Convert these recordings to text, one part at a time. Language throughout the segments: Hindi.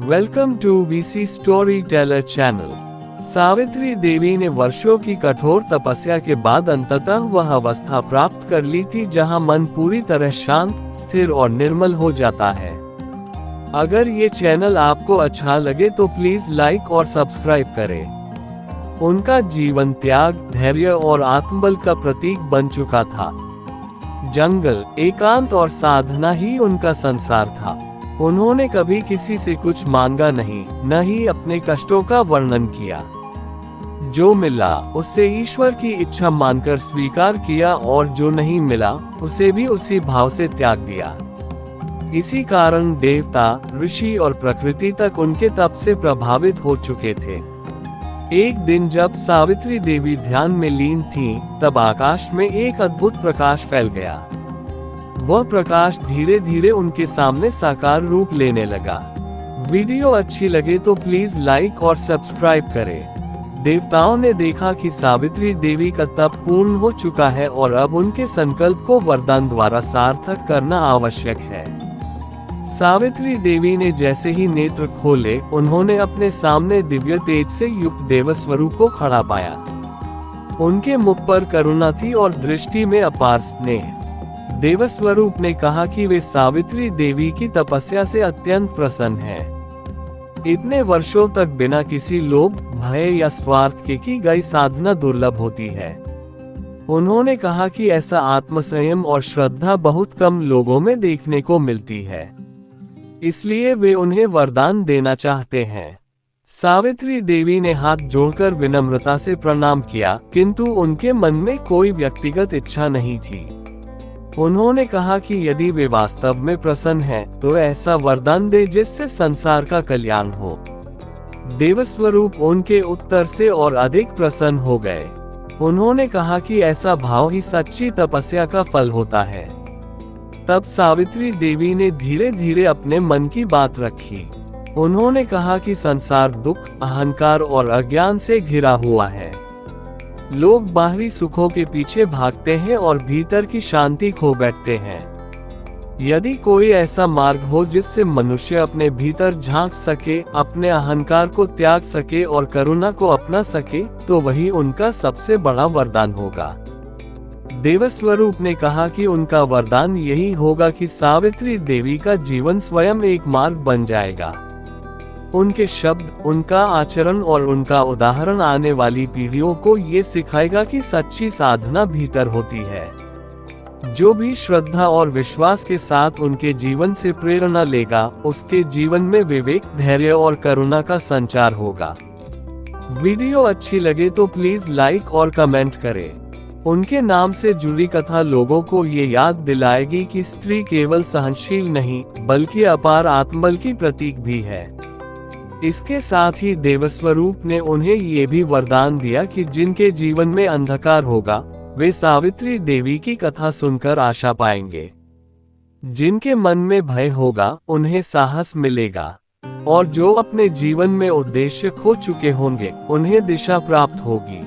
Welcome to VC story teller channel. Savitri Devi ने वर्षों की कठोर तपस्या के बाद अंततः वह अवस्था प्राप्त कर ली थी जहां मन पूरी तरह शांत, स्थिर और निर्मल हो जाता है। अगर ये चैनल आपको अच्छा लगे तो प्लीज लाइक और सब्सक्राइब करें। उनका जीवन त्याग, धैर्य और आत्मबल का प्रतीक बन चुका था। जंगल, एकांत और साधना ही उनका संसार था। उन्होंने कभी किसी से कुछ मांगा नहीं, न ही अपने कष्टों का वर्णन किया। जो मिला उसे ईश्वर की इच्छा मानकर स्वीकार किया और जो नहीं मिला उसे भी उसी भाव से त्याग दिया। इसी कारण देवता, ऋषि और प्रकृति तक उनके तप से प्रभावित हो चुके थे। एक दिन जब सावित्री देवी ध्यान में लीन थीं, तब आकाश में एक अद्भुत प्रकाश फैल गया। वह प्रकाश धीरे धीरे उनके सामने साकार रूप लेने लगा। वीडियो अच्छी लगे तो प्लीज लाइक और सब्सक्राइब करें। देवताओं ने देखा कि सावित्री देवी का तप पूर्ण हो चुका है और अब उनके संकल्प को वरदान द्वारा सार्थक करना आवश्यक है। सावित्री देवी ने जैसे ही नेत्र खोले, उन्होंने अपने सामने दिव्य तेज से युक्त देवस्वरूप को खड़ा पाया। उनके मुख पर करुणा थी और दृष्टि में अपार स्नेह। देवस्वरूप ने कहा कि वे सावित्री देवी की तपस्या से अत्यंत प्रसन्न हैं। इतने वर्षों तक बिना किसी लोभ, भय या स्वार्थ के की गई साधना दुर्लभ होती है। उन्होंने कहा कि ऐसा आत्मसंयम और श्रद्धा बहुत कम लोगों में देखने को मिलती है, इसलिए वे उन्हें वरदान देना चाहते हैं। सावित्री देवी ने हाथ जोड़कर विनम्रता से प्रणाम किया, किंतु उनके मन में कोई व्यक्तिगत इच्छा नहीं थी। उन्होंने कहा कि यदि वे वास्तव में प्रसन्न हैं, तो ऐसा वरदान दे जिससे संसार का कल्याण हो। देवस्वरूप उनके उत्तर से और अधिक प्रसन्न हो गए। उन्होंने कहा कि ऐसा भाव ही सच्ची तपस्या का फल होता है। तब सावित्री देवी ने धीरे धीरे अपने मन की बात रखी। उन्होंने कहा कि संसार दुख, अहंकार और अज्ञान से घिरा हुआ है। लोग बाहरी सुखों के पीछे भागते हैं और भीतर की शांति खो बैठते हैं। यदि कोई ऐसा मार्ग हो जिससे मनुष्य अपने भीतर झांक सके, अपने अहंकार को त्याग सके और करुणा को अपना सके, तो वही उनका सबसे बड़ा वरदान होगा। देवस्वरूप ने कहा कि उनका वरदान यही होगा कि सावित्री देवी का जीवन स्वयं एक मार्ग बन जाएगा। उनके शब्द, उनका आचरण और उनका उदाहरण आने वाली पीढ़ियों को ये सिखाएगा कि सच्ची साधना भीतर होती है। जो भी श्रद्धा और विश्वास के साथ उनके जीवन से प्रेरणा लेगा, उसके जीवन में विवेक, धैर्य और करुणा का संचार होगा। वीडियो अच्छी लगे तो प्लीज लाइक और कमेंट करें। उनके नाम से जुड़ी कथा लोगों को ये याद दिलाएगी कि स्त्री केवल सहनशील नहीं, बल्कि अपार आत्मबल की प्रतीक भी है। इसके साथ ही देवस्वरूप ने उन्हें ये भी वरदान दिया कि जिनके जीवन में अंधकार होगा, वे सावित्री देवी की कथा सुनकर आशा पाएंगे। जिनके मन में भय होगा, उन्हें साहस मिलेगा, और जो अपने जीवन में उद्देश्य खो चुके होंगे, उन्हें दिशा प्राप्त होगी।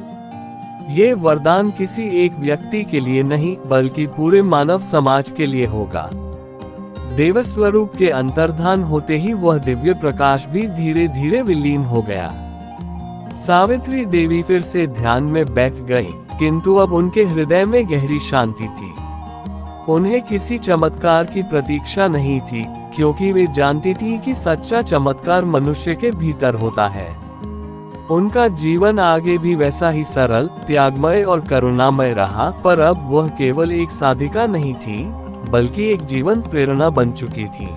ये वरदान किसी एक व्यक्ति के लिए नहीं, बल्कि पूरे मानव समाज के लिए होगा। देवस्वरूप के अंतर्धान होते ही वह दिव्य प्रकाश भी धीरे धीरे विलीन हो गया। सावित्री देवी फिर से ध्यान में बैठ गईं, किंतु अब उनके हृदय में गहरी शांति थी। उन्हें किसी चमत्कार की प्रतीक्षा नहीं थी, क्योंकि वे जानती थीं कि सच्चा चमत्कार मनुष्य के भीतर होता है। उनका जीवन आगे भी वैसा ही सरल, त्यागमय और करुणामय रहा, पर अब वह केवल एक साधिका नहीं थी, बल्कि एक जीवंत प्रेरणा बन चुकी थी।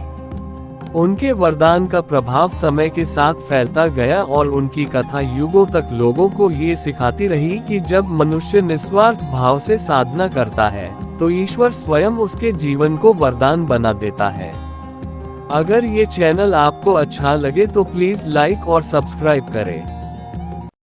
उनके वरदान का प्रभाव समय के साथ फैलता गया और उनकी कथा युगों तक लोगों को ये सिखाती रही कि जब मनुष्य निस्वार्थ भाव से साधना करता है, तो ईश्वर स्वयं उसके जीवन को वरदान बना देता है। अगर ये चैनल आपको अच्छा लगे तो प्लीज लाइक और सब्सक्राइब करें।